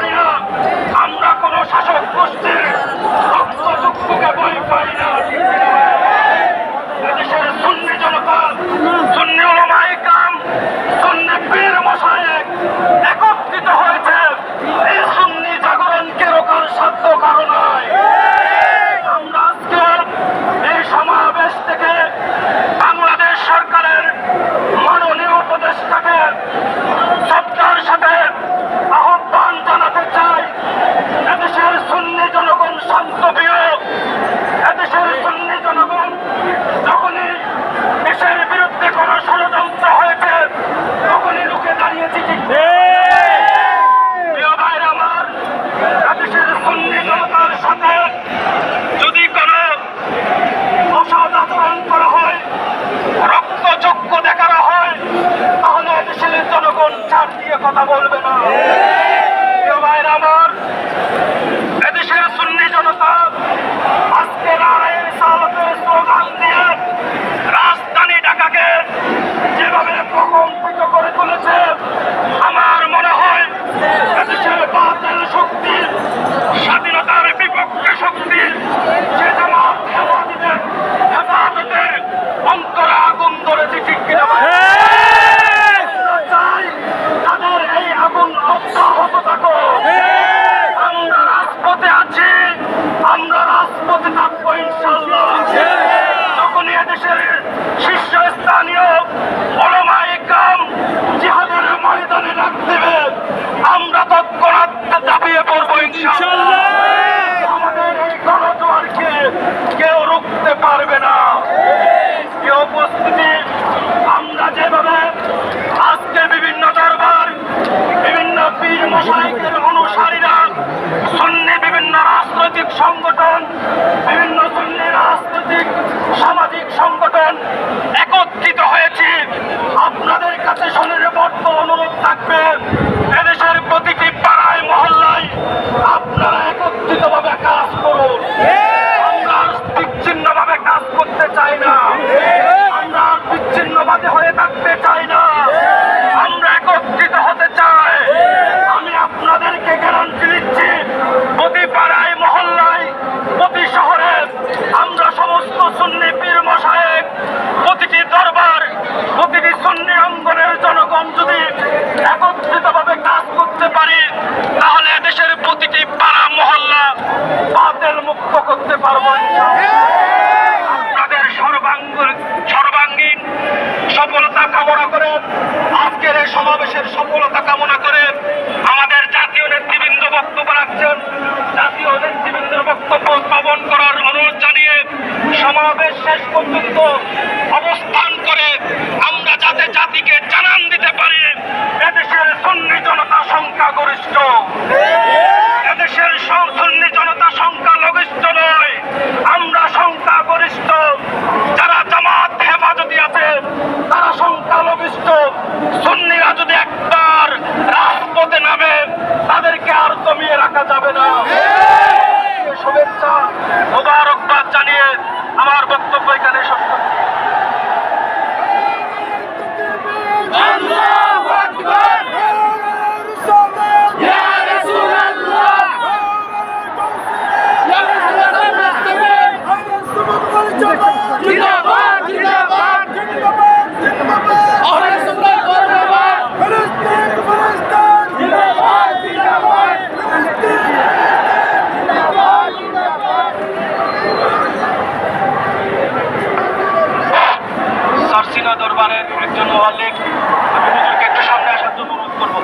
করি না, আমরা কোন শাসক গোষ্ঠীর রক্তচক্ষুকে ভয় পাই না। এদেশের সুন্নি জনতা, সুন্নি উলামায়ে কেরাম, সুন্নি পীর মাশায়েখ একত্রিত হয়েছে এই সুন্নি জাগরণকে রোখার সাধ্য কারো নয়। আমরা আজকে এই সমাবেশ থেকে বাংলাদেশ সরকারের মাননীয় উপদেষ্টাকে শ্রদ্ধার সাথে আহ্বান জানাতে চাই, এদেশের সুন্নি জনগণ শান্তপ্রিয়। এদেশের সুন্নি জনগণ যখনই দেশের বিরুদ্ধে কোনো ষড়যন্ত্র হয়েছে তখনই রুখে দাঁড়িয়েছি। ঠিক প্রিয় ভাইরা আমার, এদেশের সুন্নি জনতার সাথে যদি কোনো অসৎ আচরণ করা হয়, রক্তচক্ষু দেখানো হয়, তাহলে এদেশের জনগণ ছাড় দিয়ে কথা বলবে না। প্রিয় ভাইরা আমার, এদেশের সুন্নি জনতা আজকে নারায়ে রিসালাতের স্লোগান দিয়ে রাজধানী ঢাকাকে যেভাবে প্রকম্পিত করে তুলেছে, আমার মনে হয় এদেশের বাতিল শক্তি, স্বাধীনতার বিপক্ষে শক্তি, সে জামাত হেফাজতের অন্তরে আগুন ধরেছে। ঠিক কিনা চাই তাদের এই আগুন অব্যাহত থাকুক। আমরা রাজপথে আছি, আমরা রাজপথে থাকবো ইনশাআল্লাহ। যখনই এদেশের শীর্ষস্থানীয় উলামায়ে কেরাম জিহাদের ময়দানে ডাক দেবে, আমরা তৎক্ষণাৎ ঝাঁপিয়ে পড়বো ইনশাআল্লাহ। আমাদের এই গণজোয়ারকে কেউ রুখতে পারবে না। কেউ উপস্থিতি, আমরা যেভাবে আজকে বিভিন্ন দরবার, বিভিন্ন পীর মাশায়েখের অনুসারীরা, সুন্নি বিভিন্ন রাজনৈতিক সংগঠন, বিভিন্ন সুন্নি রাজনৈতিক সামাজিক সংগঠন একত্রিত হয়েছি, আপনাদের কাছে সনির্বদ্ধ অনুরোধ থাকবে, এদেশের প্রতিটি পাড়ায় মহল্লায় আপনারা একত্রিতভাবে কাজ করুন। আমরা বিচ্ছিন্নভাবে কাজ করতে চাই না, আমরা বিচ্ছিন্নভাবে হয়ে থাকতে চাই না, আমরা একত্রিত হতে চাই। আমি আপনাদেরকে গ্যারান্টি দিচ্ছি, প্রতি পাড়ায় মহল্লায়, প্রতি শহরে আমরা সমস্ত সুন্নি পীর মাশায়েখ, প্রতিটি দরবার, প্রতিটি সুন্নি অঙ্গনের জনগণ যদি একত্রিতভাবে কাজ করতে পারি, তাহলে দেশের প্রতিটি পাড়া মহল্লা বাতিল মুক্ত করতে পারবো। আপনাদের সর্বাঙ্গীন সফলতা কামনা করে, আজকের এই সমাবেশের সফলতা কামনা করে আমাদের জাতীয় নেতৃবৃন্দ বক্তব্য রাখছেন। জাতীয় নেতৃবৃন্দের বক্তব্য শ্রবণ করার অনুরোধ জানিয়ে সমাবেশ শেষ পর্যন্ত অবস্থান করে আমরা যাতে জাতিকে জানান দিতে পারি এদেশের সুন্নি জনতা সংখ্যাগরিষ্ঠ, এদেশের সুন্নি জনতা সংখ্যালঘিষ্ঠ নয়, আমরা সংখ্যাগরিষ্ঠ। যারা জামাত হেফাজতি আছে তারা সংখ্যালঘিষ্ঠ। সুন্নিরা যদি একবার রাজপথে নামে তাদেরকে আর দমিয়ে রাখা যাবে না। শুভেচ্ছা মোবারকবাদ জানিয়ে আমার বক্তব্য এখানে শেষ করছি। সারসিনা দরবারের একজন মুআল্লিম, আমি হুজুরকে একটু সামনে আসার জন্য অনুরোধ করবো।